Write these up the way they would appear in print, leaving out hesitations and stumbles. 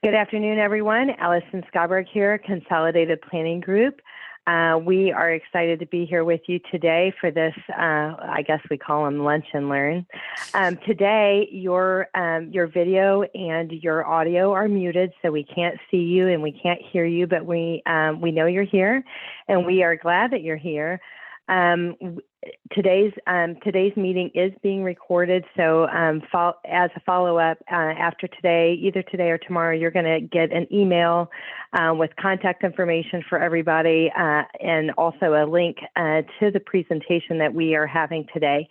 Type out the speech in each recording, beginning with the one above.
Good afternoon, everyone. Allison Skyberg here, Consolidated Planning Group. We are excited to be here with you today for this, I guess we call them lunch and learn. Today, your video and your audio are muted, so we can't see you and we can't hear you, but we know you're here, and we are glad that you're here. Today's meeting is being recorded, so as a follow-up, after today, either today or tomorrow, you're going to get an email with contact information for everybody and also a link to the presentation that we are having today.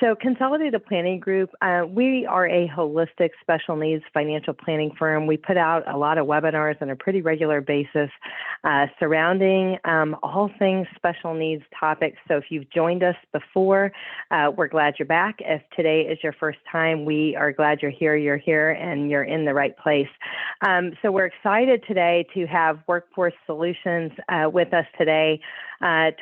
So Consolidated Planning Group, we are a holistic special needs financial planning firm. We put out a lot of webinars on a pretty regular basis surrounding all things special needs topics. So if you've joined us before, we're glad you're back. If today is your first time, we are glad you're here, and you're in the right place. So we're excited today to have Workforce Solutions with us today,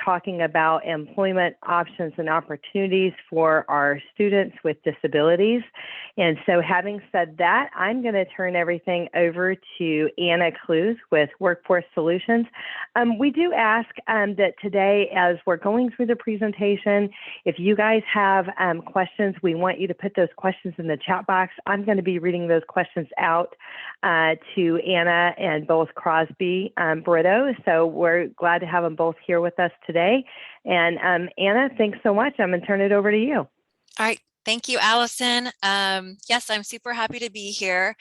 talking about employment options and opportunities for our students with disabilities. And so having said that, I'm going to turn everything over to Anna Kluth with Workforce Solutions. We do ask that today, as we're going through the presentation, if you guys have questions, we want you to put those questions in the chat box. I'm going to be reading those questions out to Anna and both Crosby Brito. So we're glad to have them both here with us today. And Anna, thanks so much. I'm going to turn it over to you. All right. Thank you, Allison. Yes, I'm super happy to be here.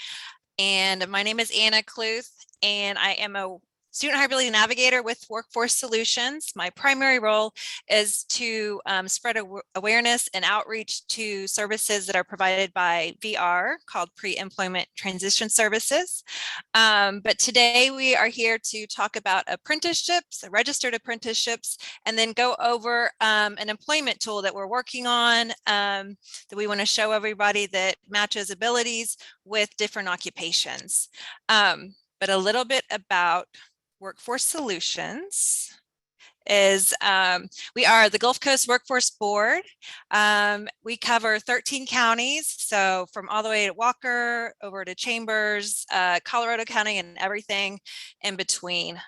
And my name is Anna Kluth, and I am a Student HireAbility Navigator with Workforce Solutions. My primary role is to spread awareness and outreach to services that are provided by VR, called Pre-Employment Transition Services. But today we are here to talk about apprenticeships, registered apprenticeships, and then go over an employment tool that we're working on that we want to show everybody that matches abilities with different occupations. But a little bit about Workforce Solutions is we are the Gulf Coast Workforce Board. We cover 13 counties, so from all the way to Walker over to Chambers, Colorado County, and everything in between.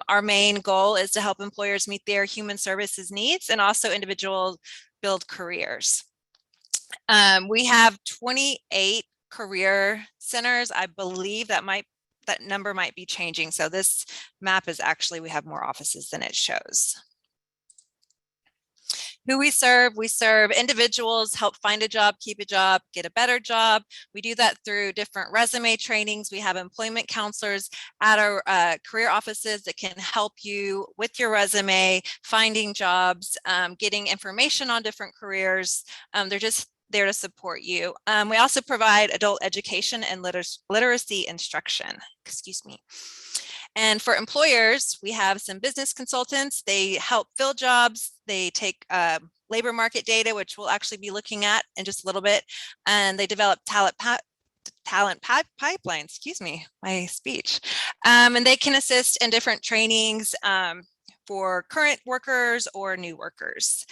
Our main goal is to help employers meet their human services needs and also individual build careers. We have 28 career centers. I believe that number might be changing. So this map is actually, we have more offices than it shows. Who we serve individuals, help find a job, keep a job, get a better job. We do that through different resume trainings. We have employment counselors at our career offices that can help you with your resume, finding jobs, getting information on different careers. They're just there to support you. We also provide adult education and literacy instruction, excuse me. And for employers, we have some business consultants. They help fill jobs. They take labor market data, which we'll actually be looking at in just a little bit. And they develop talent pipelines, excuse me, my speech. And they can assist in different trainings for current workers or new workers.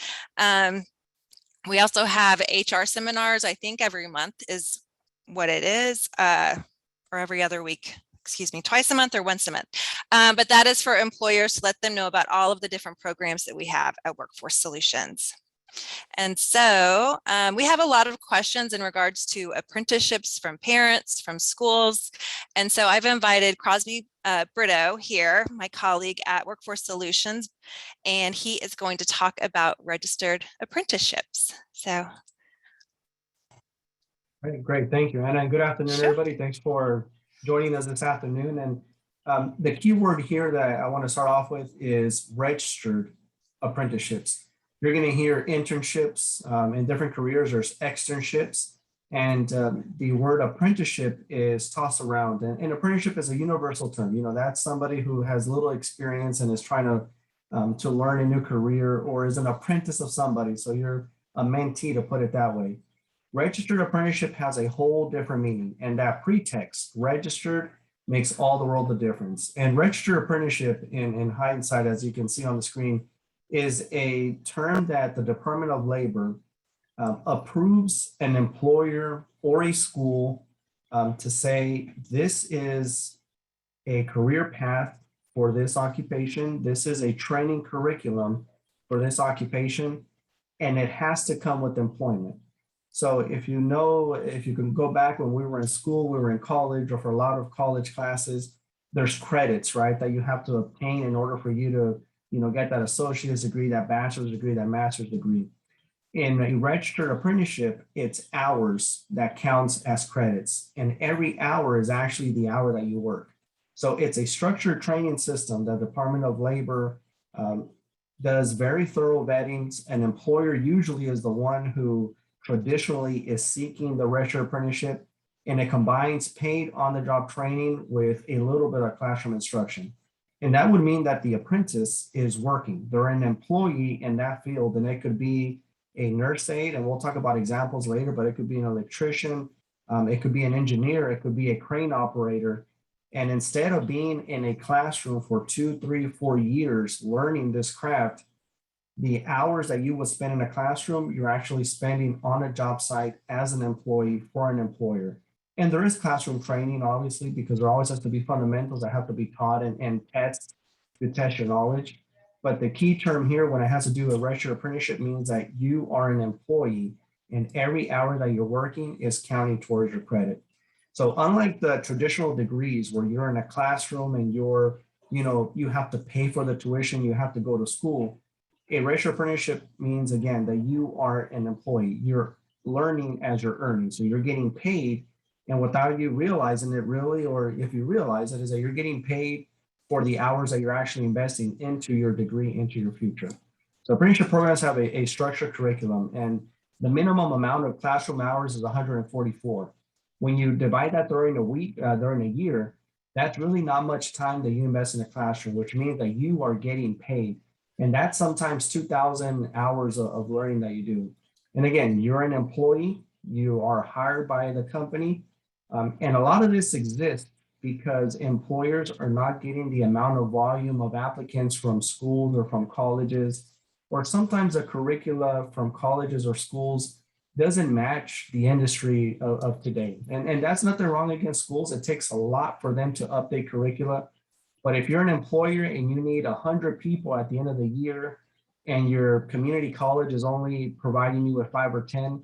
We also have HR seminars, I think every month is what it is, or every other week, excuse me, twice a month or once a month. But that is for employers to let them know about all of the different programs that we have at Workforce Solutions. And so we have a lot of questions in regards to apprenticeships from parents, from schools. And so I've invited Crosby Brito here, my colleague at Workforce Solutions, and he is going to talk about registered apprenticeships. So. Great. Thank you, Anna. And good afternoon, everybody. Thanks for joining us this afternoon. And the key word here that I want to start off with is registered apprenticeships. You're going to hear internships in different careers. There's externships, and the word apprenticeship is tossed around. And an apprenticeship is a universal term. You know, that's somebody who has little experience and is trying to learn a new career, or is an apprentice of somebody. So you're a mentee, to put it that way. Registered apprenticeship has a whole different meaning, and that pretext, registered, makes all the world of difference. And registered apprenticeship, in hindsight, as you can see on the screen, is a term that the Department of Labor approves an employer or a school to say this is a career path for this occupation. This is a training curriculum for this occupation, and it has to come with employment. So if you know, if you can go back when we were in school, we were in college, or for a lot of college classes, there's credits, right, that you have to obtain in order for you to, get that associate's degree, that bachelor's degree, that master's degree. In a registered apprenticeship, it's hours that counts as credits, and every hour is actually the hour that you work. So it's a structured training system. The Department of Labor does very thorough vettings. An employer usually is the one who traditionally is seeking the registered apprenticeship, and it combines paid on-the-job training with a little bit of classroom instruction. And that would mean that the apprentice is working. They're an employee in that field, and it could be a nurse aide, and we'll talk about examples later, but it could be an electrician, it could be an engineer, it could be a crane operator. And instead of being in a classroom for 2, 3, 4 years learning this craft, the hours that you would spend in a classroom, you're actually spending on a job site as an employee for an employer. And there is classroom training, obviously, because there always has to be fundamentals that have to be taught and tests to test your knowledge. But the key term here, when it has to do with registered apprenticeship, means that you are an employee and every hour that you're working is counting towards your credit. So unlike the traditional degrees where you're in a classroom and you have to pay for the tuition, you have to go to school, a registered apprenticeship means, again, that you are an employee. You're learning as you're earning. So you're getting paid, and without you realizing it really, or if you realize it, is that you're getting paid for the hours that you're actually investing into your degree, into your future. So apprenticeship programs have a structured curriculum, and the minimum amount of classroom hours is 144. When you divide that during a week, during a year, that's really not much time that you invest in a classroom, which means that you are getting paid. And that's sometimes 2,000 hours of learning that you do. And again, you're an employee, you are hired by the company. And a lot of this exists because employers are not getting the amount of volume of applicants from schools or from colleges, or sometimes the curricula from colleges or schools doesn't match the industry of today. And that's nothing wrong against schools. It takes a lot for them to update curricula. But if you're an employer and you need 100 people at the end of the year and your community college is only providing you with 5 or 10,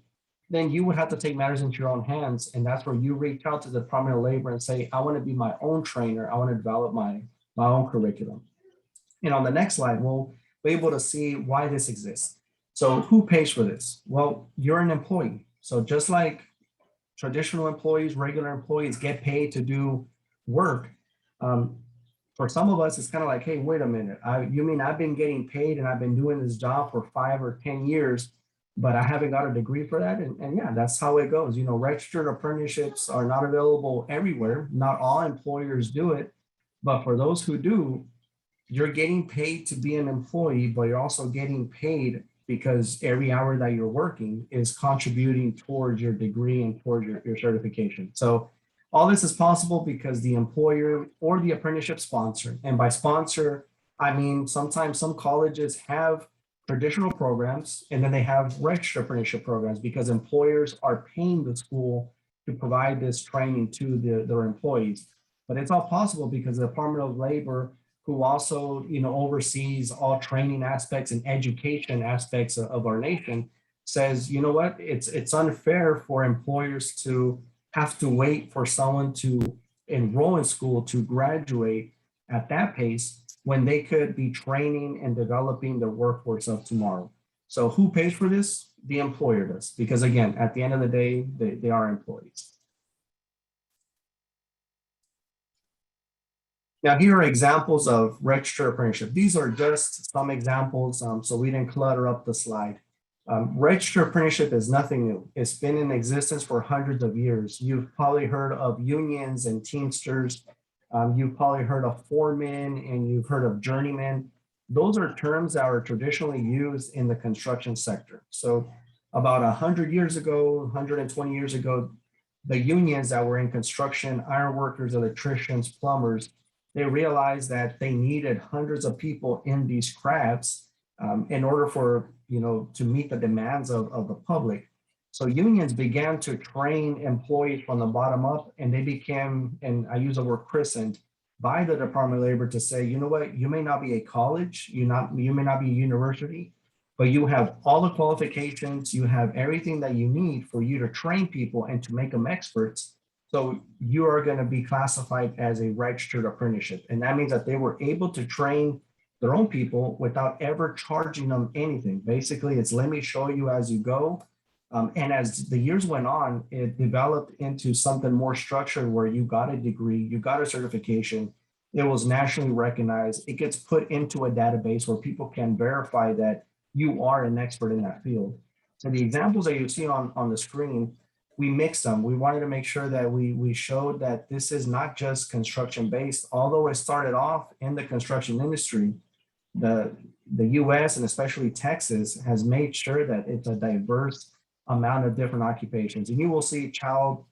then you would have to take matters into your own hands. And that's where you reach out to the Department of Labor and say, I want to be my own trainer. I want to develop my own curriculum. And on the next slide, we'll be able to see why this exists. So who pays for this? Well, you're an employee. So just like traditional employees, regular employees get paid to do work, for some of us, it's kind of like, hey, wait a minute. You mean I've been getting paid and I've been doing this job for 5 or 10 years, but I haven't got a degree for that? And yeah, that's how it goes. Registered apprenticeships are not available everywhere. Not all employers do it, but for those who do, you're getting paid to be an employee, but you're also getting paid because every hour that you're working is contributing towards your degree and towards your certification. So all this is possible because the employer or the apprenticeship sponsor, and by sponsor, I mean sometimes some colleges have traditional programs and then they have registered apprenticeship programs because employers are paying the school to provide this training to their employees. But it's all possible because the Department of Labor, who also oversees all training aspects and education aspects of our nation, says, you know what, it's unfair for employers to have to wait for someone to enroll in school to graduate at that pace when they could be training and developing the workforce of tomorrow. So who pays for this? The employer does, because again, at the end of the day, they are employees. Now, here are examples of registered apprenticeship. These are just some examples, so we didn't clutter up the slide. Registered apprenticeship is nothing new. It's been in existence for hundreds of years. You've probably heard of unions and Teamsters. You've probably heard of foremen and you've heard of journeymen. Those are terms that are traditionally used in the construction sector. So about 100 years ago, 120 years ago, the unions that were in construction, iron workers, electricians, plumbers, they realized that they needed hundreds of people in these crafts in order for, to meet the demands of the public. So unions began to train employees from the bottom up, and they became, and I use the word christened, by the Department of Labor to say, you know what, you may not be a college, you may not be a university, but you have all the qualifications, you have everything that you need for you to train people and to make them experts. So you are going to be classified as a registered apprenticeship. And that means that they were able to train their own people without ever charging them anything. Basically, it's let me show you as you go. And as the years went on, it developed into something more structured where you got a degree, you got a certification, it was nationally recognized, it gets put into a database where people can verify that you are an expert in that field. So the examples that you see on the screen, we mixed them. We wanted to make sure that we showed that this is not just construction based, although it started off in the construction industry. The US and especially Texas has made sure that it's a diverse amount of different occupations. And you will see child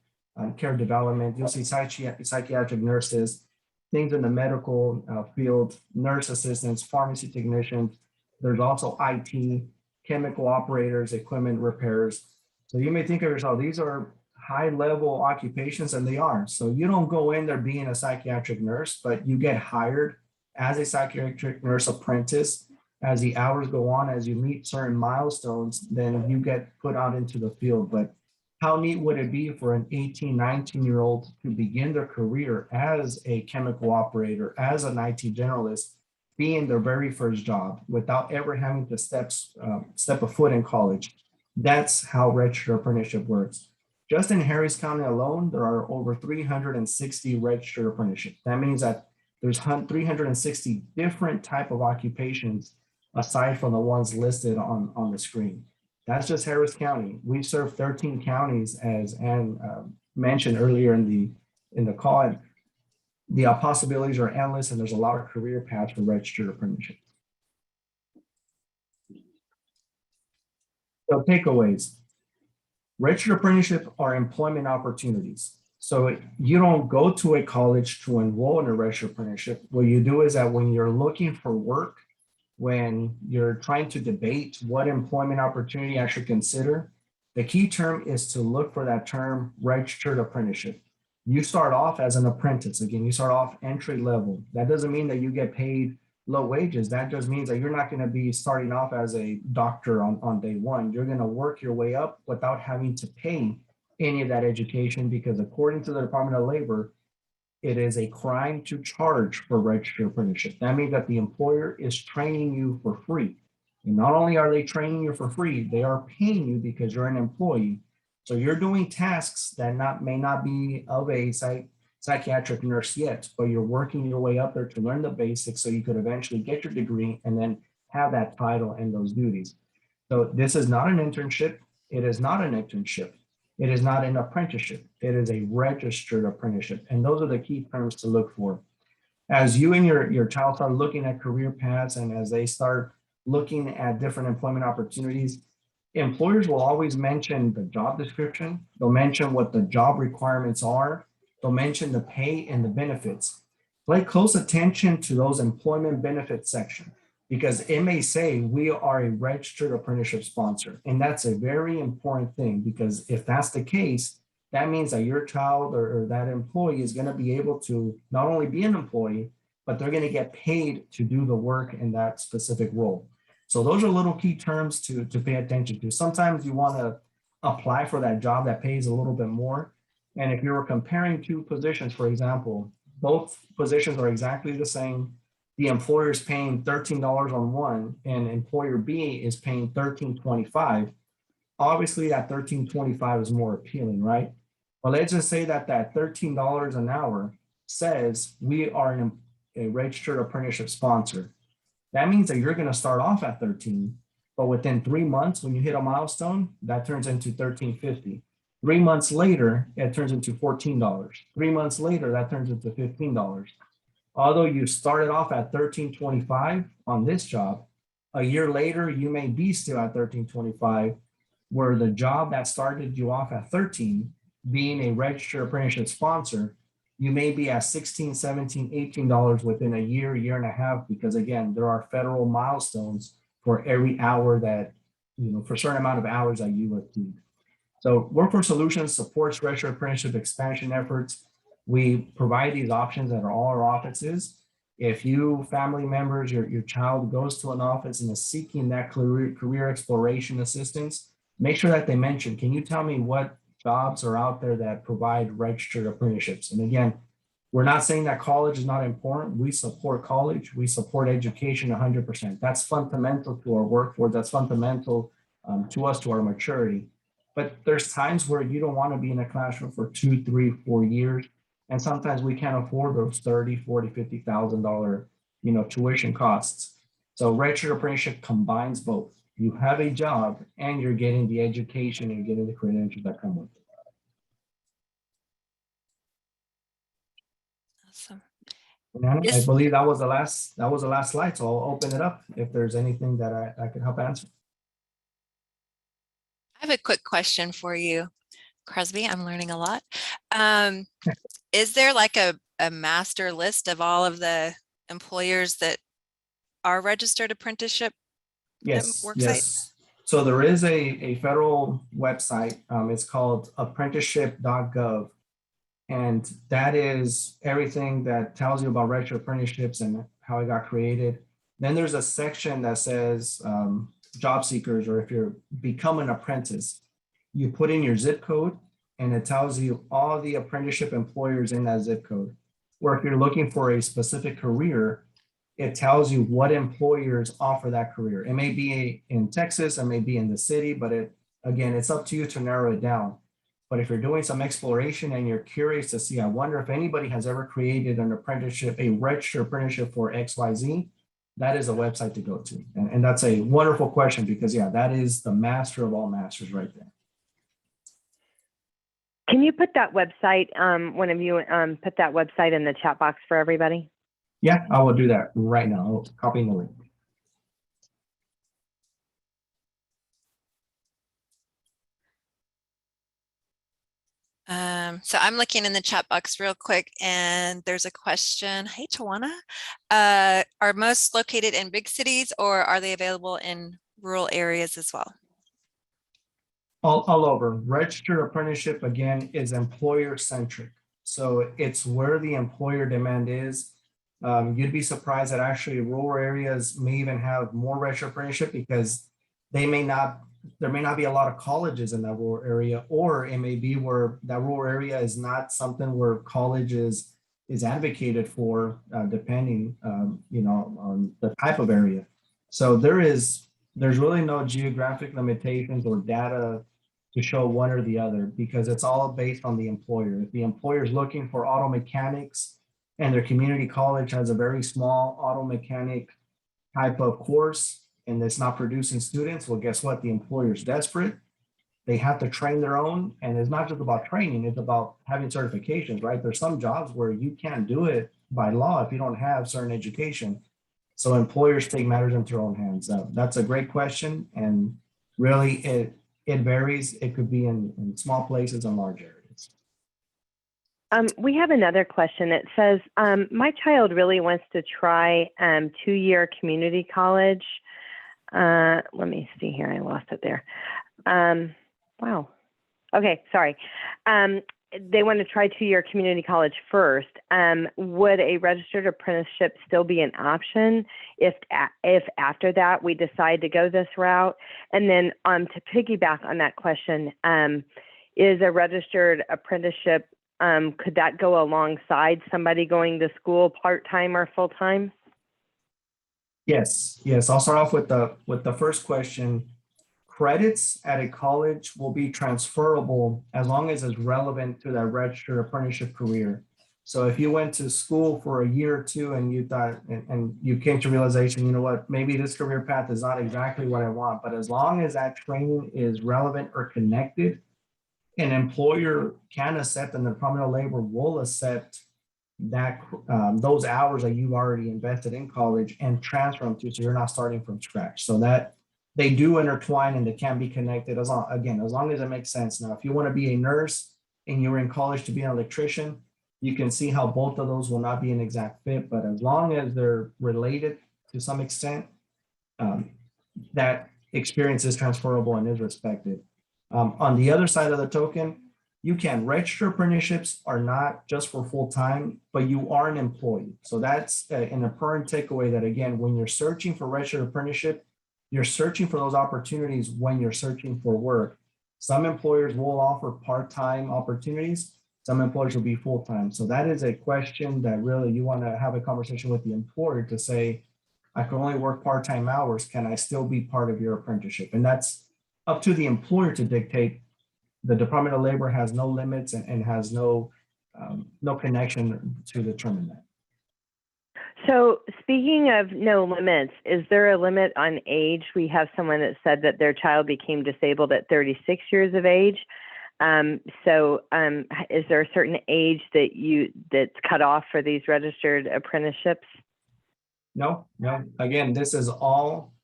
care development, you'll see psychiatric nurses, things in the medical field, nurse assistants, pharmacy technicians. There's also IT, chemical operators, equipment repairers. So you may think of yourself, these are high level occupations, and they are. So you don't go in there being a psychiatric nurse, but you get hired as a psychiatric nurse apprentice. As the hours go on, as you meet certain milestones, then you get put out into the field. But how neat would it be for an 18, 19-year-old to begin their career as a chemical operator, as an IT generalist, being their very first job without ever having to step a foot in college? That's how registered apprenticeship works. Just in Harris County alone, there are over 360 registered apprenticeships. That means that there's 360 different type of occupations aside from the ones listed on the screen. That's just Harris County. We serve 13 counties, as Ann mentioned earlier in the call. And the possibilities are endless, and there's a lot of career paths for registered apprenticeships. So takeaways. Registered apprenticeship are employment opportunities. So you don't go to a college to enroll in a registered apprenticeship. What you do is that when you're looking for work, when you're trying to debate what employment opportunity I should consider, the key term is to look for that term registered apprenticeship. You start off as an apprentice. Again, you start off entry level. That doesn't mean that you get paid low wages. That just means that you're not going to be starting off as a doctor on day one. You're going to work your way up without having to pay any of that education, because according to the Department of Labor, it is a crime to charge for registered apprenticeship. That means that the employer is training you for free. And not only are they training you for free, they are paying you because you're an employee. So you're doing tasks that may not be of a psychiatric nurse yet, but you're working your way up there to learn the basics so you could eventually get your degree and then have that title and those duties. So this is not an internship. It is not an internship. It is not an apprenticeship. It is a registered apprenticeship. And those are the key terms to look for. As you and your child start looking at career paths, and as they start looking at different employment opportunities, employers will always mention the job description. They'll mention what the job requirements are. They'll mention the pay and the benefits. Pay close attention to those employment benefits section, because it may say we are a registered apprenticeship sponsor. And that's a very important thing, because if that's the case, that means that your child or that employee is going to be able to not only be an employee, but they're going to get paid to do the work in that specific role. So those are little key terms to pay attention to. Sometimes you want to apply for that job that pays a little bit more. And if you were comparing two positions, for example, both positions are exactly the same. The employer is paying $13 on one, and employer B is paying $13.25. Obviously, that $13.25 is more appealing, right? But let's just say that $13 an hour says we are a registered apprenticeship sponsor. That means that you're going to start off at 13, but within 3 months, when you hit a milestone, that turns into $13.50. 3 months later, it turns into $14. 3 months later, that turns into $15. Although you started off at $13.25 on this job, a year later, you may be still at $13.25, where the job that started you off at 13, being a registered apprenticeship sponsor, you may be at $16, $17, $18 within a year, year and a half, because again, there are federal milestones for every hour that, for a certain amount of hours that you achieve. So Workforce Solutions supports registered apprenticeship expansion efforts. We provide these options at all our offices. If you, family members, your child goes to an office and is seeking that career exploration assistance, make sure that they mention, can you tell me what jobs are out there that provide registered apprenticeships? And again, we're not saying that college is not important. We support college. We support education 100%. That's fundamental to our workforce. That's fundamental to us, to our maturity. But there's times where you don't want to be in a classroom for 2, 3, 4 years. And sometimes we can't afford those $30,000, $40,000, $50,000, tuition costs. So registered apprenticeship combines both. You have a job and you're getting the education and you're getting the credentials that come with it. Awesome. Anna, Yes. I believe that was the last slide. So I'll open it up if there's anything that I could help answer. I have a quick question for you, Crosby. I'm learning a lot. Is there like a master list of all of the employers that are registered apprenticeship Yes, work yes. sites? So there is a federal website. It's called apprenticeship.gov. And that is everything that tells you about registered apprenticeships and how it got created. Then there's a section that says job seekers, or if you're become an apprentice, you put in your zip code and it tells you all the apprenticeship employers in that zip code. Or if you're looking for a specific career, it tells you what employers offer that career. It may be in Texas, it may be in the city, but again, it's up to you to narrow it down. But if you're doing some exploration and you're curious to see, I wonder if anybody has ever created an apprenticeship, a registered apprenticeship for XYZ, that is a website to go to. And that's a wonderful question because, yeah, that is the master of all masters right there. Can you put that website, one of you put that website in the chat box for everybody? Yeah, I will do that right now. I'll copy the link. So I'm looking in the chat box real quick and there's a question. Hey, Tawana, are most located in big cities or are they available in rural areas as well? All over. Registered apprenticeship, again, is employer centric. So it's where the employer demand is. You'd be surprised that actually rural areas may even have more registered apprenticeship because there may not be a lot of colleges in that rural area, or it may be where that rural area is not something where college is advocated for, depending, on the type of area. So there's really no geographic limitations or data to show one or the other because it's all based on the employer. If the employer is looking for auto mechanics and their community college has a very small auto mechanic type of course and it's not producing students, well, guess what? The employer is desperate. They have to train their own. And it's not just about training, it's about having certifications, right? There's some jobs where you can't do it by law if you don't have certain education. So employers take matters into their own hands. That's a great question. And really it varies. It could be in small places and large areas. We have another question that says, my child really wants to try 2-year community college. Let me see here. I lost it there. Wow. Okay, sorry. They want to try 2-year community college first. Would a registered apprenticeship still be an option if after that we decide to go this route? And then to piggyback on that question, is a registered apprenticeship, could that go alongside somebody going to school part-time or full-time? Yes. I'll start off with the first question. Credits at a college will be transferable as long as it's relevant to that registered apprenticeship career. So if you went to school for a year or two and you thought, and you came to realization, you know what, maybe this career path is not exactly what I want, but as long as that training is relevant or connected, an employer can accept and the Department of Labor will accept that those hours that you've already invested in college and transfer them to, so you're not starting from scratch. So that they do intertwine and they can be connected as long as it makes sense. Now, if you want to be a nurse and you're in college to be an electrician, you can see how both of those will not be an exact fit, but as long as they're related to some extent, that experience is transferable and is respected. On the other side of the token, you can register apprenticeships are not just for full-time, but you are an employee. So that's an important takeaway that, again, when you're searching for registered apprenticeship, you're searching for those opportunities when you're searching for work. Some employers will offer part-time opportunities. Some employers will be full-time. So that is a question that really you want to have a conversation with the employer to say, I can only work part-time hours. Can I still be part of your apprenticeship? And that's up to the employer to dictate. The Department of Labor has no limits and has no connection to determine that. So speaking of no limits, is there a limit on age? We have someone that said that their child became disabled at 36 years of age. Is there a certain age that's cut off for these registered apprenticeships? No. Again, this is all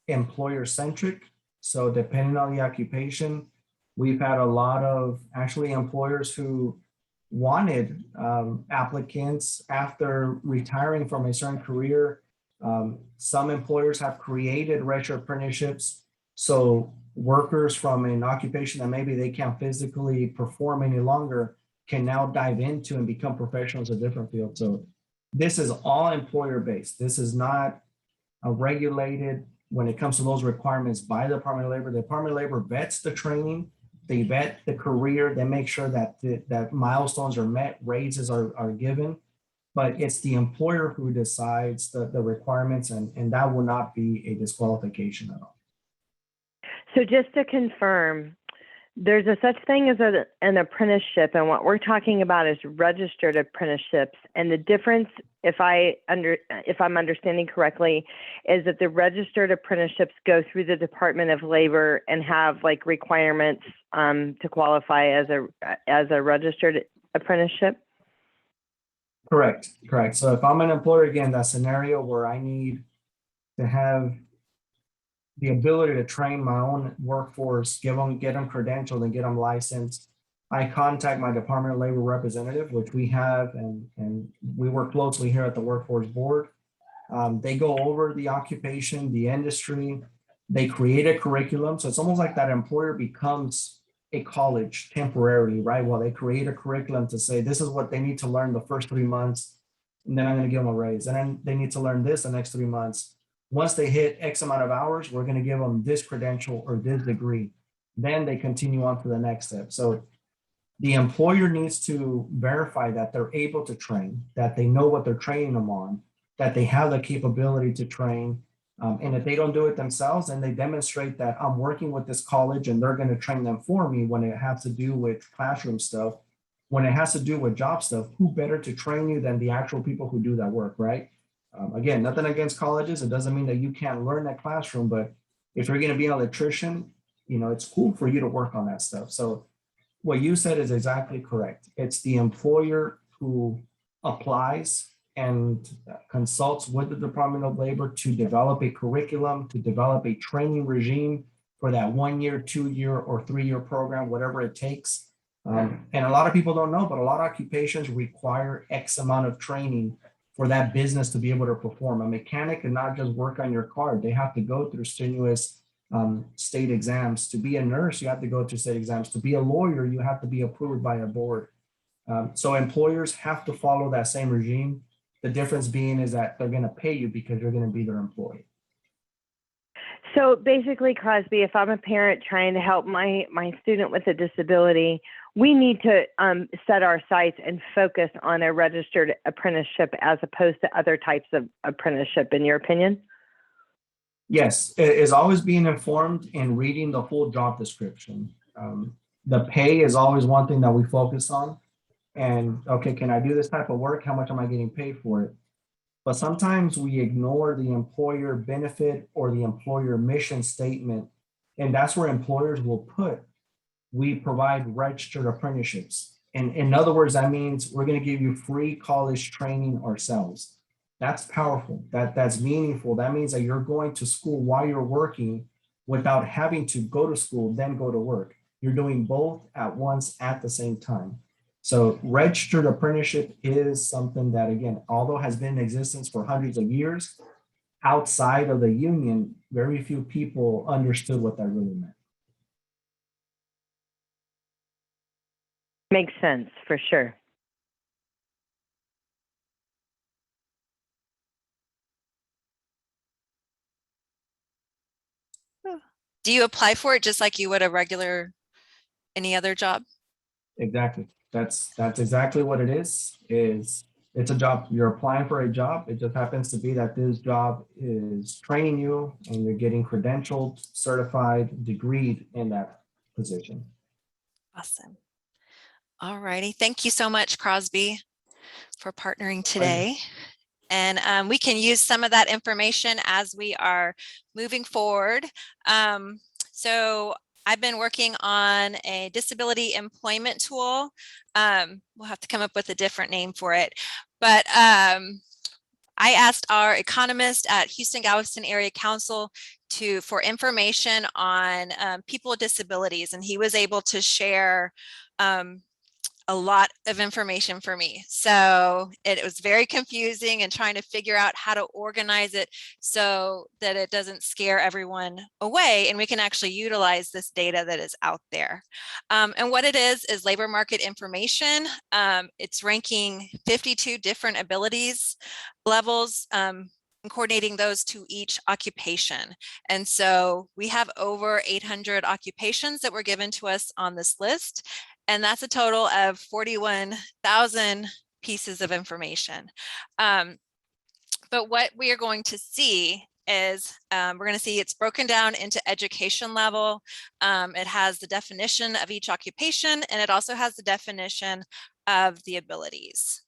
employer centric. So depending on the occupation, we've had a lot of actually employers who wanted applicants after retiring from a certain career. Some employers have created registered apprenticeships. So workers from an occupation that maybe they can't physically perform any longer can now dive into and become professionals in different fields. So this is all employer based. This is not regulated when it comes to those requirements by the Department of Labor. The Department of Labor vets the training, they vet the career, they make sure that that milestones are met, raises are given, but it's the employer who decides the requirements, and that will not be a disqualification at all. So just to confirm, there's a such thing as an apprenticeship, and what we're talking about is registered apprenticeships. And the difference, if I'm understanding correctly, is that the registered apprenticeships go through the Department of Labor and have like requirements to qualify as a registered apprenticeship. Correct. So if I'm an employer, again, that scenario where I need to have the ability to train my own workforce, get them credentialed and get them licensed, I contact my Department of Labor representative, which we have, and we work closely here at the Workforce Board. They go over the occupation, the industry, they create a curriculum. So it's almost like that employer becomes a college temporarily, right? Well, they create a curriculum to say, this is what they need to learn the first 3 months, and then I'm going to give them a raise. And then they need to learn this the next 3 months. Once they hit X amount of hours, we're going to give them this credential or this degree. Then they continue on to the next step. So the employer needs to verify that they're able to train, that they know what they're training them on, that they have the capability to train. And if they don't do it themselves, and they demonstrate that I'm working with this college and they're going to train them for me when it has to do with classroom stuff, when it has to do with job stuff, who better to train you than the actual people who do that work, right? Again, nothing against colleges. It doesn't mean that you can't learn that classroom, but if you're going to be an electrician, it's cool for you to work on that stuff. So what you said is exactly correct. It's the employer who applies and consults with the Department of Labor to develop a curriculum, to develop a training regime for that 1 year, 2 year, or 3 year program, whatever it takes. And a lot of people don't know, but a lot of occupations require X amount of training for that business to be able to perform. A mechanic cannot just work on your car. They have to go through strenuous state exams. To be a nurse, you have to go through state exams. To be a lawyer, you have to be approved by a board. So employers have to follow that same regime. The difference being is that they're going to pay you because you're going to be their employee. So basically, Crosby, if I'm a parent trying to help my student with a disability, we need to set our sights and focus on a registered apprenticeship as opposed to other types of apprenticeship, in your opinion? Yes, it is always being informed and reading the full job description. The pay is always one thing that we focus on. And okay, can I do this type of work? How much am I getting paid for it? But sometimes we ignore the employer benefit or the employer mission statement. And that's where employers will put, we provide registered apprenticeships. And in other words, that means we're going to give you free college training ourselves. That's powerful. That's meaningful. That means that you're going to school while you're working without having to go to school, then go to work. You're doing both at once at the same time. So registered apprenticeship is something that, again, although has been in existence for hundreds of years, outside of the union, very few people understood what that really meant. Makes sense for sure. Do you apply for it just like you would a regular, any other job? Exactly. That's exactly what it is. It's a job. You're applying for a job. It just happens to be that this job is training you and you're getting credentialed, certified, degreed in that position. Awesome. All righty. Thank you so much, Crosby, for partnering today. And we can use some of that information as we are moving forward. So I've been working on a disability employment tool. We'll have to come up with a different name for it. But I asked our economist at Houston-Galveston Area Council for information on people with disabilities, and he was able to share a lot of information for me. So it was very confusing and trying to figure out how to organize it so that it doesn't scare everyone away and we can actually utilize this data that is out there. And what it is labor market information. It's ranking 52 different abilities levels, and coordinating those to each occupation. And so we have over 800 occupations that were given to us on this list. And that's a total of 41,000 pieces of information. But what we are going to see is we're going to see it's broken down into education level. It has the definition of each occupation, and it also has the definition of the abilities.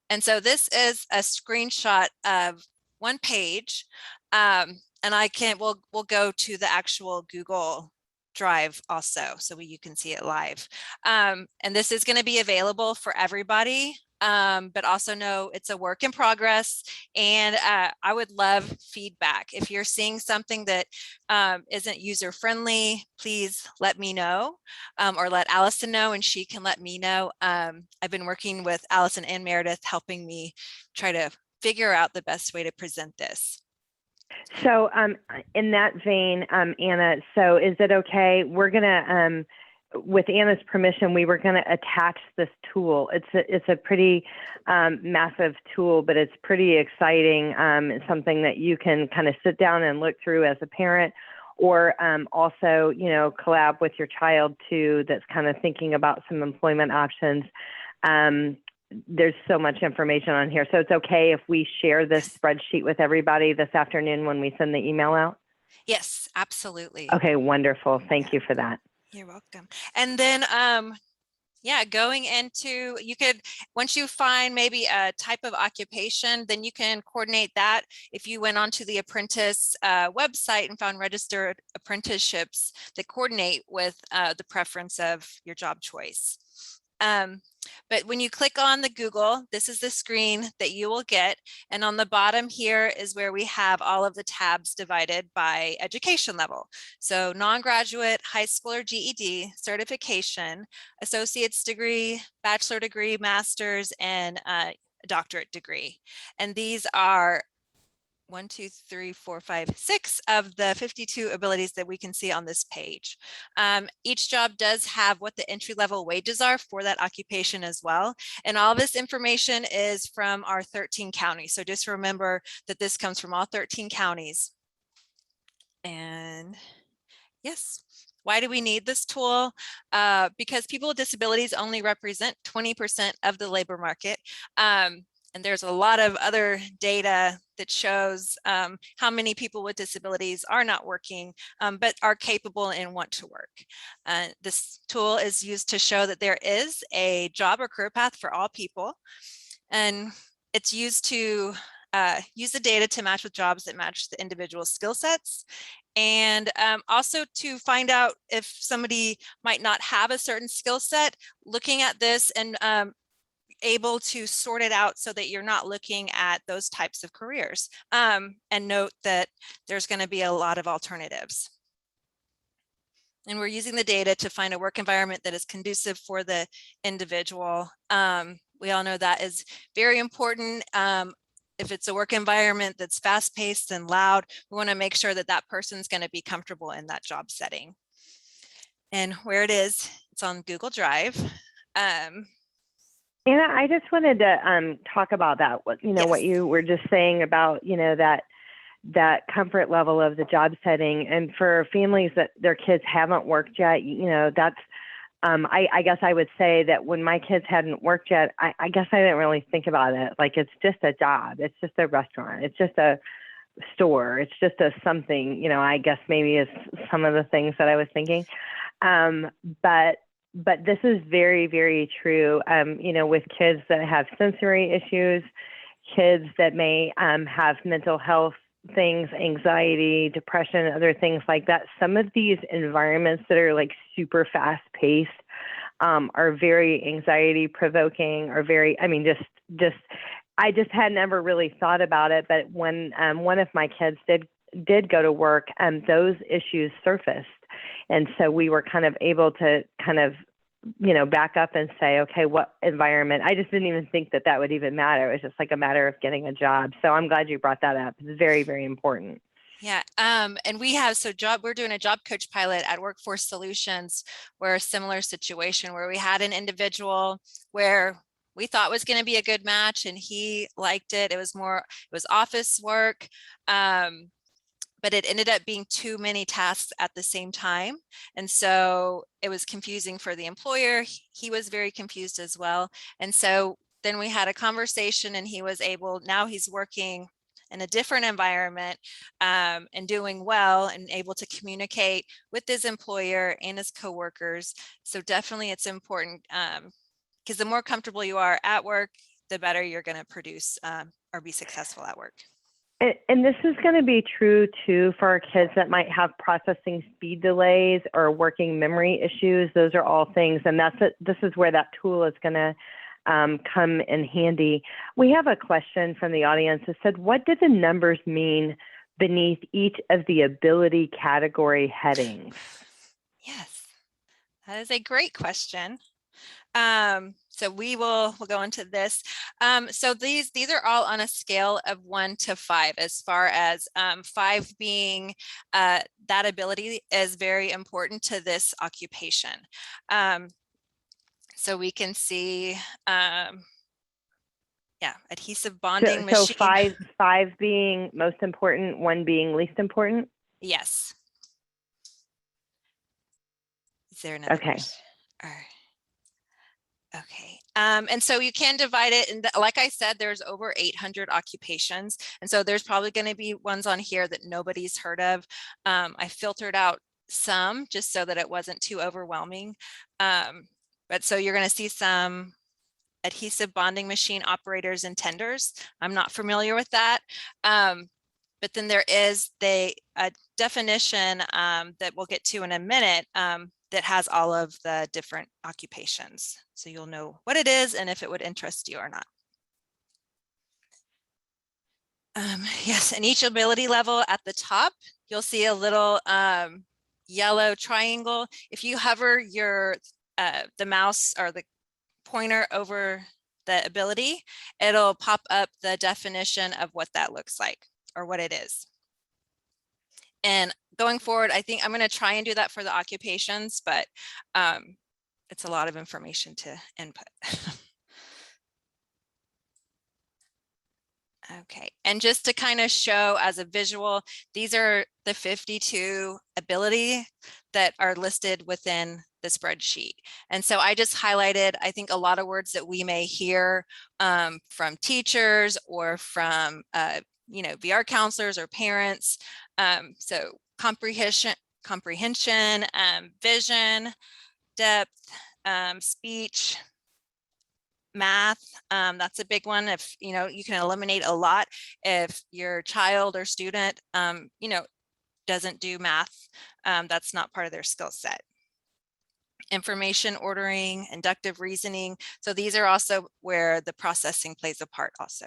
And so this is a screenshot of one page, and we'll go to the actual Google Drive also, so you can see it live. And this is going to be available for everybody, but also know it's a work in progress. And I would love feedback. If you're seeing something that isn't user friendly, please let me know, or let Allison know, and she can let me know. I've been working with Allison and Meredith, helping me try to figure out the best way to present this. So in that vein, Anna, so is it okay? We're going to, with Anna's permission, we were going to attach this tool. It's a pretty massive tool, but it's pretty exciting. It's something that you can kind of sit down and look through as a parent, or also, you know, collab with your child too, that's kind of thinking about some employment options. There's so much information on here. So it's okay if we share this spreadsheet with everybody this afternoon when we send the email out? Yes, absolutely. Okay, wonderful. Thank you for that. You're welcome. And then, yeah, going into, you could, once you find maybe a type of occupation, then you can coordinate that. If you went onto the apprentice website and found registered apprenticeships that coordinate with the preference of your job choice. But when you click on the Google, this is the screen that you will get. And on the bottom here is where we have all of the tabs divided by education level. So non-graduate, high school or GED, certification, associate's degree, bachelor degree, master's, and a doctorate degree. And these are 1, 2, 3, 4, 5, 6 of the 52 abilities that we can see on this page. Each job does have what the entry-level wages are for that occupation as well. And all this information is from our 13 counties. So just remember that this comes from all 13 counties. And yes. Why do we need this tool? Because people with disabilities only represent 20% of the labor market. And there's a lot of other data that shows how many people with disabilities are not working, but are capable and want to work. This tool is used to show that there is a job or career path for all people. And it's used to use the data to match with jobs that match the individual skill sets. And also to find out if somebody might not have a certain skill set, looking at this and able to sort it out so that you're not looking at those types of careers. And note that there's going to be a lot of alternatives. And we're using the data to find a work environment that is conducive for the individual. We all know that is very important. If it's a work environment that's fast-paced and loud, we want to make sure that that person's going to be comfortable in that job setting. And where it is, It's on Google Drive. Anna, I just wanted to talk about that. What Yes. what you were just saying about that comfort level of the job setting, and for families that their kids haven't worked yet, that's. I guess I would say that when my kids hadn't worked yet, I guess I didn't really think about it. Like, it's just a job. It's just a restaurant. It's just a store. It's just a something, I guess maybe is some of the things that I was thinking. But this is very, very true, with kids that have sensory issues, kids that may have mental health things, anxiety, depression, other things like that. Some of these environments that are like super fast paced are very anxiety provoking, or very, I just had never really thought about it. But when one of my kids did go to work, those issues surfaced. And so we were kind of able to back up and say, okay, what environment? I just didn't even think that would even matter. It was just like a matter of getting a job. So I'm glad you brought that up. It's very, very important. Yeah. And we have, we're doing a job coach pilot at Workforce Solutions, where a similar situation where we had an individual where we thought was going to be a good match, and he liked it. It was office work. But it ended up being too many tasks at the same time. And so it was confusing for the employer. He was very confused as well. And so then we had a conversation, and now he's working in a different environment and doing well and able to communicate with his employer and his coworkers. So definitely it's important, because the more comfortable you are at work, the better you're going to produce or be successful at work. And this is going to be true too for our kids that might have processing speed delays or working memory issues. Those are all things, and this is where that tool is going to come in handy. We have a question from the audience that said, what do the numbers mean beneath each of the ability category headings? Yes, that is a great question. So we'll go into this. So these are all on a scale of 1 to 5, as far as 5 being that ability is very important to this occupation. So we can see, adhesive bonding machine. So 5 being most important, 1 being least important? Yes. Is there another question? All right. Okay. And so you can divide it, and like I said, there's over 800 occupations. And so there's probably going to be ones on here that nobody's heard of. I filtered out some just so that it wasn't too overwhelming. But so you're going to see some adhesive bonding machine operators and tenders. I'm not familiar with that. But then there is a definition that we'll get to in a minute that has all of the different occupations. So you'll know what it is and if it would interest you or not. Yes, and each ability level at the top, you'll see a little yellow triangle. If you hover the mouse or the pointer over the ability, it'll pop up the definition of what that looks like or what it is. And going forward, I think I'm going to try and do that for the occupations, but it's a lot of information to input. Okay, and just to kind of show as a visual, these are the 52 ability that are listed within the spreadsheet. And so I just highlighted, I think, a lot of words that we may hear from teachers or from VR counselors or parents. So comprehension, vision, depth, speech, math, that's a big one. If you can eliminate a lot if your child or student doesn't do math, that's not part of their skill set. Information ordering, inductive reasoning. So these are also where the processing plays a part also.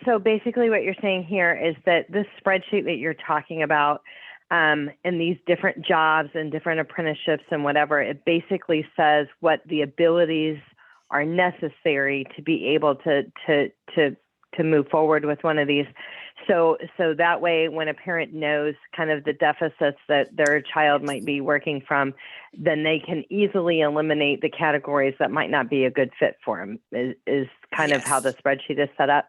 So basically what you're saying here is that this spreadsheet that you're talking about, and these different jobs and different apprenticeships and whatever, it basically says what the abilities are necessary to be able to move forward with one of these. So that way, when a parent knows kind of the deficits that their child might be working from, then they can easily eliminate the categories that might not be a good fit for them, is kind of how the spreadsheet is set up.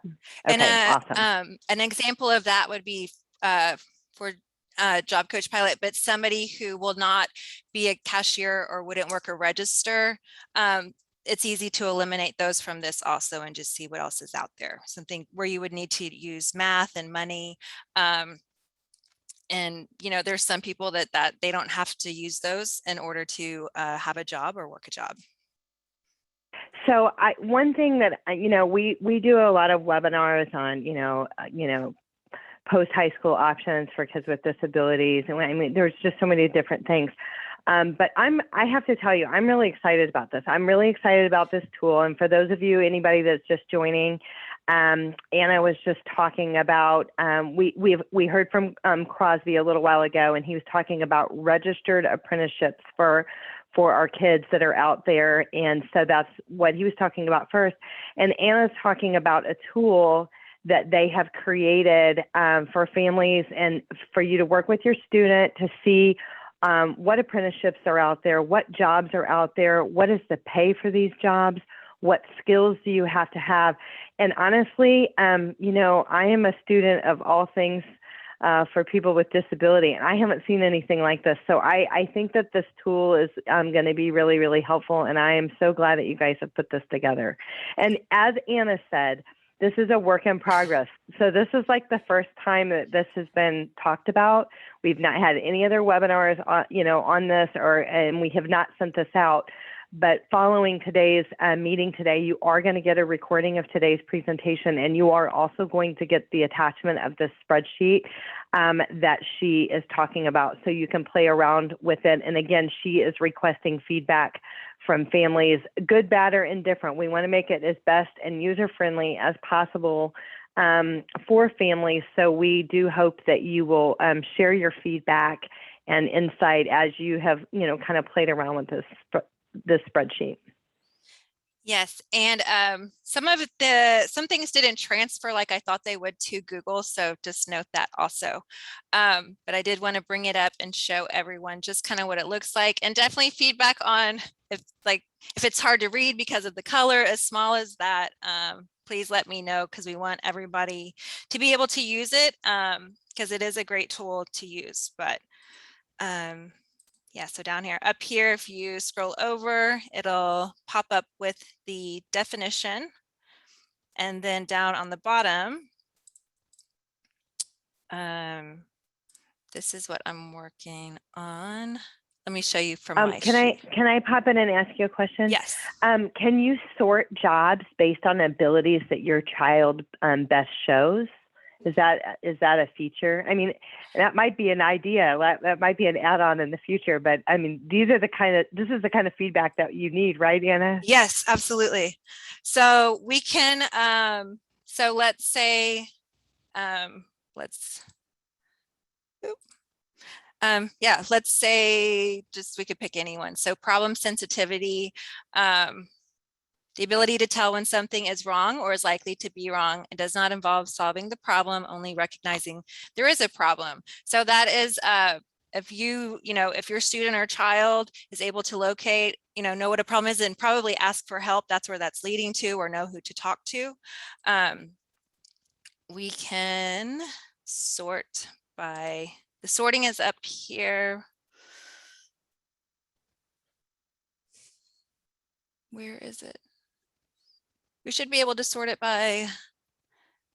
Okay, and awesome. An example of that would be for job coach pilot, but somebody who will not be a cashier or wouldn't work a register. It's easy to eliminate those from this also and just see what else is out there. Something where you would need to use math and money. And, you know, there's some people that they don't have to use those in order to have a job or work a job. So one thing that, you know, we do a lot of webinars on, post high school options for kids with disabilities. And I mean, there's just so many different things. But I have to tell you, I'm really excited about this. I'm really excited about this tool. And for those of you, anybody that's just joining, Anna was just talking about, we heard from Crosby a little while ago, and he was talking about registered apprenticeships for our kids that are out there. And so that's what he was talking about first. And Anna's talking about a tool that they have created for families and for you to work with your student to see what apprenticeships are out there, what jobs are out there, what is the pay for these jobs, what skills do you have to have. And honestly, I am a student of all things for people with disability, and I haven't seen anything like this. So I think that this tool is going to be really, really helpful, and I am so glad that you guys have put this together. And as Anna said, this is a work in progress. So this is like the first time that this has been talked about. We've not had any other webinars on this, and we have not sent this out. But following today's meeting today, you are going to get a recording of today's presentation, and you are also going to get the attachment of this spreadsheet that she is talking about, so you can play around with it. And again, she is requesting feedback from families, good, bad, or indifferent. We want to make it as best and user-friendly as possible for families. So we do hope that you will share your feedback and insight as you have, kind of played around with this spreadsheet. Yes, and some things didn't transfer like I thought they would to Google, so just note that also. But I did want to bring it up and show everyone just kind of what it looks like, and definitely feedback on if it's hard to read because of the color as small as that. Please let me know, because we want everybody to be able to use it, because it is a great tool to use. But yeah, so down here, up here, if you scroll over, it'll pop up with the definition. And then down on the bottom, this is what I'm working on. Let me show you from my sheet. Can I pop in and ask you a question? Yes. Can you sort jobs based on abilities that your child best shows? Is that a feature? I mean, that might be an idea. That might be an add-on in the future. But I mean, this is the kind of feedback that you need, right, Anna? Yes, absolutely. So we can. So let's say, let's say we could pick anyone. So problem sensitivity. The ability to tell when something is wrong or is likely to be wrong. It does not involve solving the problem, only recognizing there is a problem. So that is, if your student or child is able to locate, know what a problem is and probably ask for help, that's where that's leading to, or know who to talk to. We can sort by, the sorting is up here. Where is it? We should be able to sort it by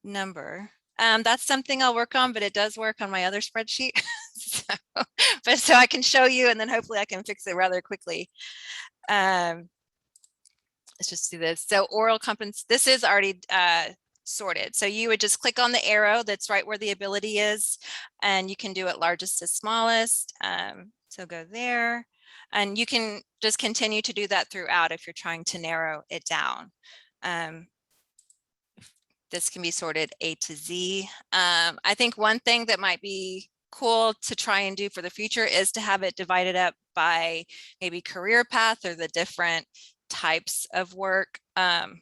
number. That's something I'll work on, but it does work on my other spreadsheet. so I can show you, and then hopefully I can fix it rather quickly. Let's just do this. So oral competence, this is already sorted. So you would just click on the arrow that's right where the ability is, and you can do it largest to smallest. So go there, and you can just continue to do that throughout if you're trying to narrow it down. This can be sorted A to Z. I think one thing that might be cool to try and do for the future is to have it divided up by maybe career path or the different types of work. I'll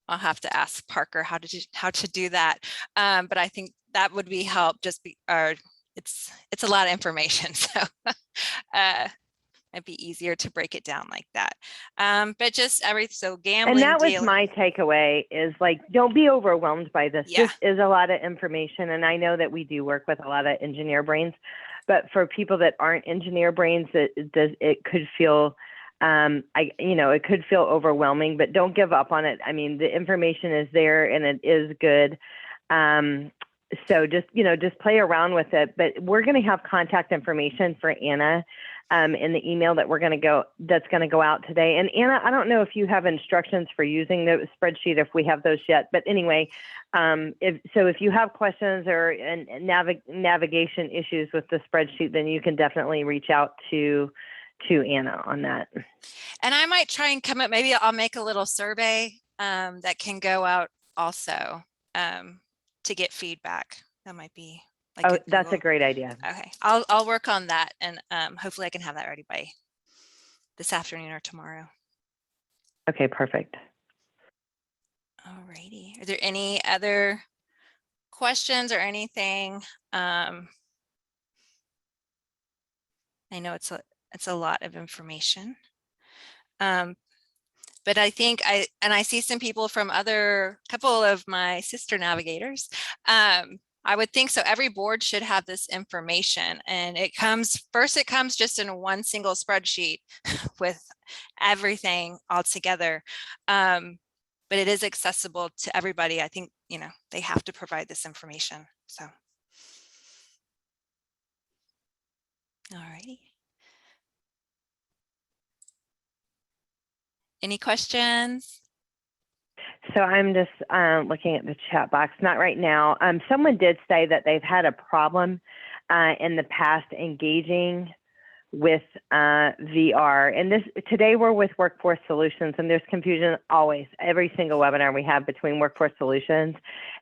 have to ask Parker how to do that. But I think that would be help. Or it's a lot of information, so it'd be easier to break it down like that. But just gambling. And that was my takeaway, is like, don't be overwhelmed by this. Yeah. This is a lot of information. And I know that we do work with a lot of engineer brains, but for people that aren't engineer brains, it could feel, it could feel overwhelming, but don't give up on it. I mean, the information is there and it is good. So just play around with it, but we're going to have contact information for Anna in the email that's going to go out today. And Anna, I don't know if you have instructions for using the spreadsheet, if we have those yet, but anyway, if you have questions or navigation issues with the spreadsheet, then you can definitely reach out to Anna on that. And I might try and come up, maybe I'll make a little survey that can go out also to get feedback. That might be that's a great idea. Okay, I'll work on that, and hopefully I can have that ready by this afternoon or tomorrow. Okay, perfect. Alrighty. Are there any other questions or anything? I know it's a lot of information, but I think I see some people from couple of my sister navigators. I would think so. Every board should have this information, and it comes just in one single spreadsheet with everything all together. But it is accessible to everybody. I think, they have to provide this information. So, all righty. Any questions? So I'm just looking at the chat box. Not right now. Someone did say that they've had a problem in the past engaging with VR. And today we're with Workforce Solutions, and there's confusion always. Every single webinar we have between Workforce Solutions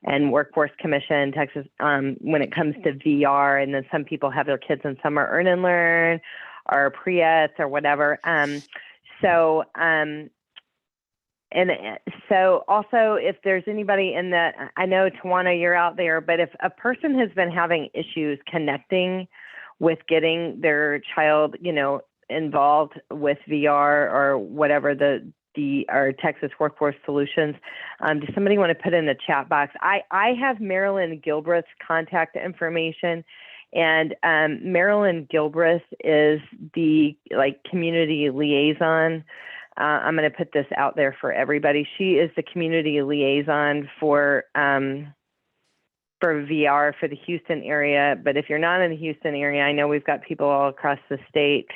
and Workforce Commission, Texas, when it comes to VR. And then some people have their kids in summer Earn and Learn or pre-ETS or whatever. And so also, if there's anybody I know, Tawana, you're out there, but if a person has been having issues connecting with getting their child, involved with VR or whatever our Texas Workforce Solutions, does somebody want to put in the chat box? I have Marilyn Gilbreth's contact information, and Marilyn Gilbreth is the community liaison. I'm going to put this out there for everybody. She is the community liaison for VR for the Houston area. But if you're not in the Houston area, I know we've got people all across the state.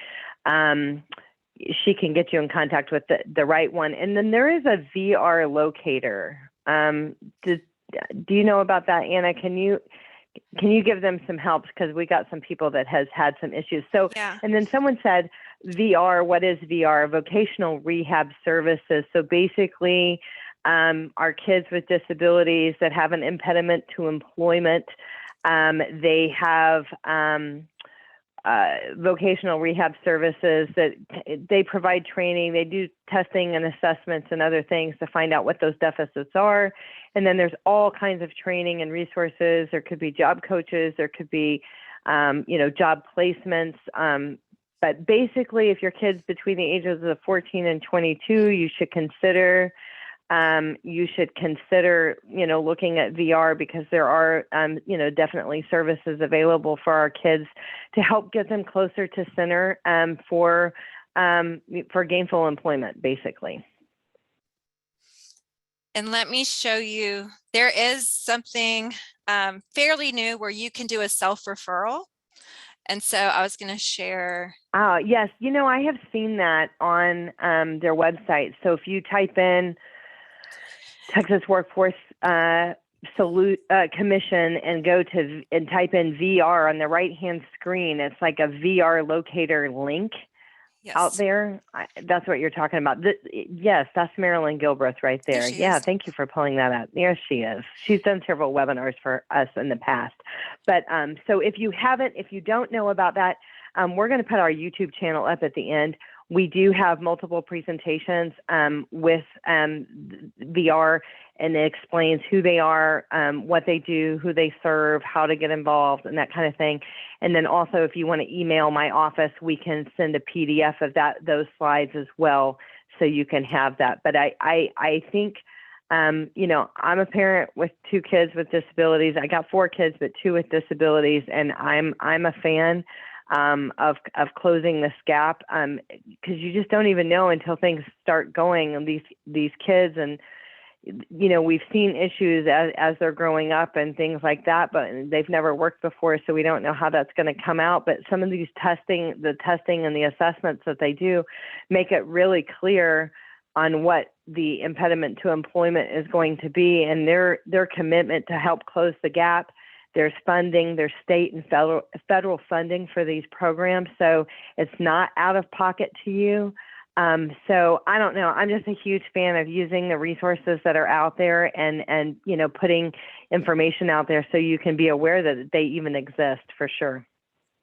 She can get you in contact with the right one. And then there is a VR locator. Do you know about that, Anna? Can you give them some help? Because we got some people that has had some issues. So, yeah. And then someone said, VR, what is VR? Vocational Rehab Services. So basically, our kids with disabilities that have an impediment to employment, they have vocational rehab services that they provide training. They do testing and assessments and other things to find out what those deficits are. And then there's all kinds of training and resources. There could be job coaches. There could be, job placements. But basically, if your kid's between the ages of 14 and 22, you should consider looking at VR, because there are, definitely services available for our kids to help get them closer to center for gainful employment, basically. And let me show you, there is something fairly new where you can do a self-referral. And so I was going to share. Yes, I have seen that on their website. So if you type in Texas Workforce Commission and type in VR on the right-hand screen, it's like a VR locator link. Yes. Out there. That's what you're talking about. Yes, that's Marilyn Gilbreth right there. Yeah, thank you for pulling that up. There she is. She's done several webinars for us in the past. But so if you don't know about that, we're going to put our YouTube channel up at the end. We do have multiple presentations with VR, and it explains who they are, what they do, who they serve, how to get involved, and that kind of thing. And then also, if you want to email my office, we can send a PDF of those slides as well, so you can have that. But I think, you know, I'm a parent with 2 kids with disabilities. I got 4 kids, but 2 with disabilities, and I'm a fan of closing this gap, because you just don't even know until things start going. And these kids, and you know, we've seen issues as they're growing up and things like that, but they've never worked before, so we don't know how that's going to come out. But some of these the testing and the assessments that they do make it really clear on what the impediment to employment is going to be, and their commitment to help close the gap. There's funding, there's state and federal funding for these programs, so it's not out of pocket to you. So I don't know. I'm just a huge fan of using the resources that are out there and you know, putting information out there so you can be aware that they even exist, for sure.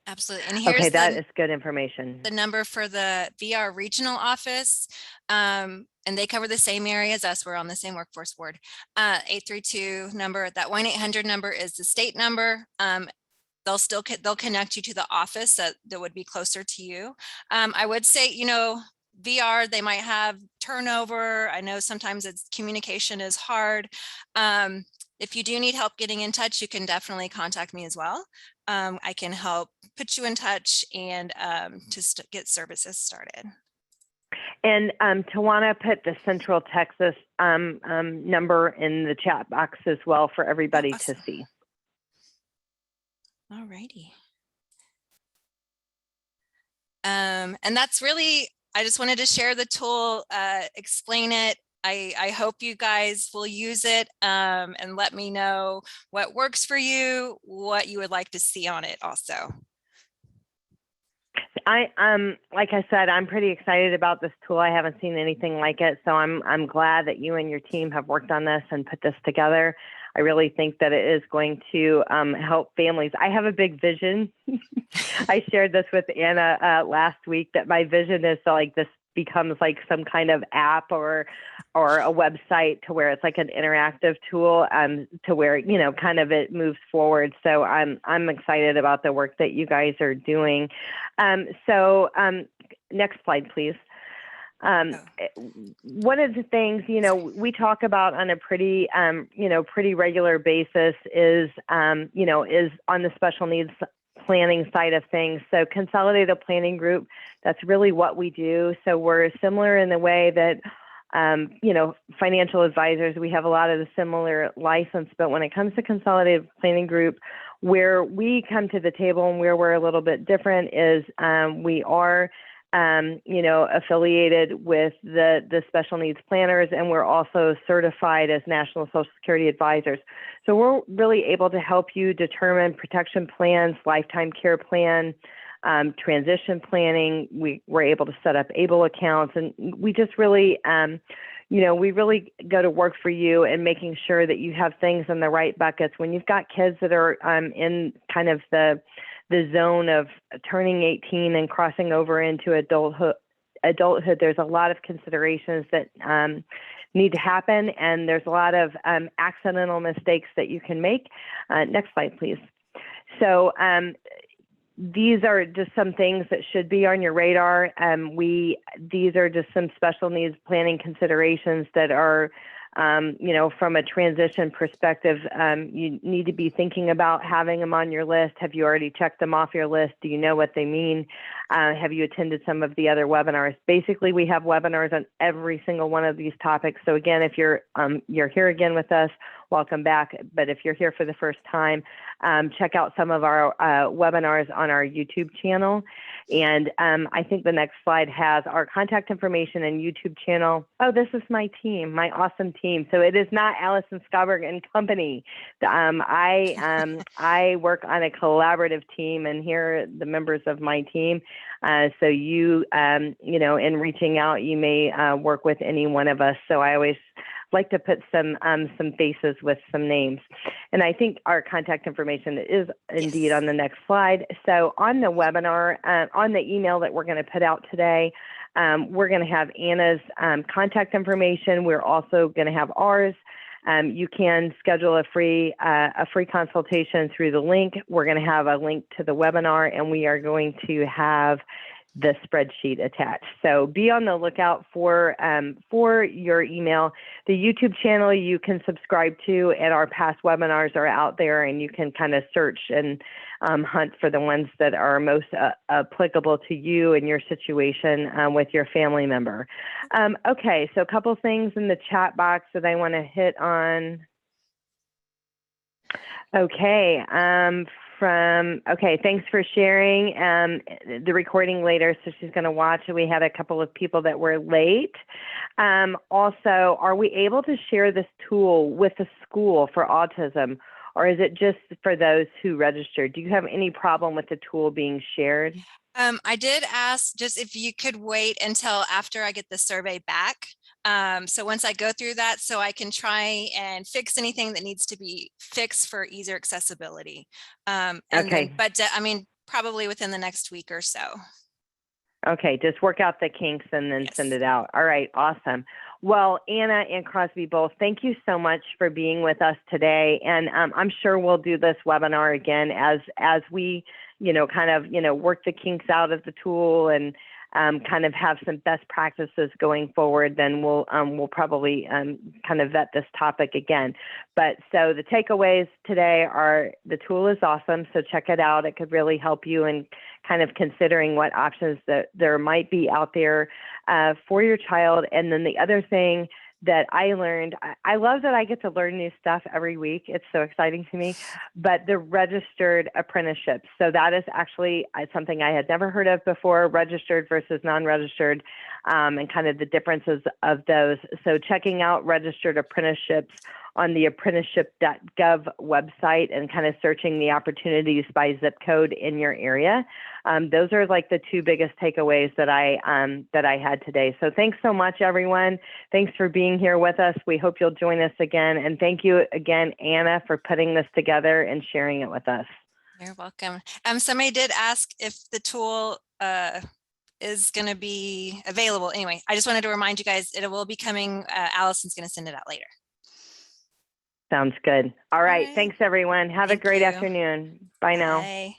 Absolutely. And here's that is good information. The number for the VR regional office, and they cover the same area as us. We're on the same workforce board. 832 number. That 1-800 number is the state number. They'll connect you to the office that would be closer to you. I would say, you know, VR, they might have turnover. I know sometimes communication is hard. If you do need help getting in touch, you can definitely contact me as well. I can help put you in touch and to get services started. And Tawana put the Central Texas number in the chat box as well for everybody to see. All righty. And that's really, I just wanted to share the tool, explain it. I hope you guys will use it and let me know what works for you, what you would like to see on it also. Like I said, I'm pretty excited about this tool. I haven't seen anything like it, so I'm glad that you and your team have worked on this and put this together. I really think that it is going to help families. I have a big vision. I shared this with Anna last week, that my vision is so like this becomes like some kind of app or a website, to where it's like an interactive tool, to where, you know, kind of it moves forward. So I'm excited about the work that you guys are doing. Next slide, please. One of the things, you know, we talk about on a pretty, you know, pretty regular basis is, you know, is on the special needs planning side of things. So Consolidated Planning Group, that's really what we do. So we're similar in the way that, you know, financial advisors, we have a lot of the similar license, but when it comes to Consolidated Planning Group, where we come to the table and where we're a little bit different is we are, you know, affiliated with the special needs planners, and we're also certified as National Social Security advisors. So we're really able to help you determine protection plans, lifetime care plan, transition planning. We're able to set up ABLE accounts, and we just really, you know, we really go to work for you and making sure that you have things in the right buckets. When you've got kids that are in kind of the zone of turning 18 and crossing over into adulthood, there's a lot of considerations that need to happen, and there's a lot of accidental mistakes that you can make. Next slide, please. So these are just some things that should be on your radar. These are just some special needs planning considerations that are, you know, from a transition perspective, you need to be thinking about having them on your list. Have you already checked them off your list? Do you know what they mean? Have you attended some of the other webinars? Basically, we have webinars on every single one of these topics. So again, if you're here again with us, welcome back. But if you're here for the first time, check out some of our webinars on our YouTube channel. And I think the next slide has our contact information and YouTube channel. Oh, this is my team, my awesome team. So it is not Allison Scoberg and company. I work on a collaborative team, and here are the members of my team. So you, you know, in reaching out, you may work with any one of us. So I always like to put some faces with some names. And I think our contact information is indeed on the next slide. So on the webinar, on the email that we're going to put out today, We're going to have Anna's contact information. We're also going to have ours. You can schedule a free consultation through the link. We're going to have a link to the webinar, and we are going to have the spreadsheet attached. So be on the lookout for your email. The YouTube channel you can subscribe to, and our past webinars are out there, and you can kind of search and hunt for the ones that are most applicable to you and your situation with your family member. Okay, so a couple things in the chat box that I want to hit on. Okay, thanks for sharing the recording later. So she's going to watch it. We had a couple of people that were late. Also, are we able to share this tool with the school for autism, or is it just for those who registered? Do you have any problem with the tool being shared? I did ask just if you could wait until after I get the survey back. So once I go through that, so I can try and fix anything that needs to be fixed for easier accessibility. Okay. I mean, probably within the next week or so. Okay, just work out the kinks and then send it out. All right, awesome. Well, Anna and Crosby both, thank you so much for being with us today. And I'm sure we'll do this webinar again as we, work the kinks out of the tool and kind of have some best practices going forward. Then we'll probably kind of vet this topic again. But so the takeaways today are the tool is awesome. So check it out. It could really help you in kind of considering what options that there might be out there for your child. And then the other thing that I learned, I love that I get to learn new stuff every week. It's so exciting to me. But the registered apprenticeships. So that is actually something I had never heard of before, registered versus non-registered, and kind of the differences of those. So checking out registered apprenticeships on the apprenticeship.gov website and kind of searching the opportunities by zip code in your area. Those are like the two biggest takeaways that I had today. So thanks so much, everyone. Thanks for being here with us. We hope you'll join us again. And thank you again, Anna, for putting this together and sharing it with us. You're welcome. Somebody did ask if the tool is going to be available. Anyway, I just wanted to remind you guys, it will be coming. Allison's going to send it out later. Sounds good. All right. Thanks, everyone. Have a great afternoon. Bye now. Bye.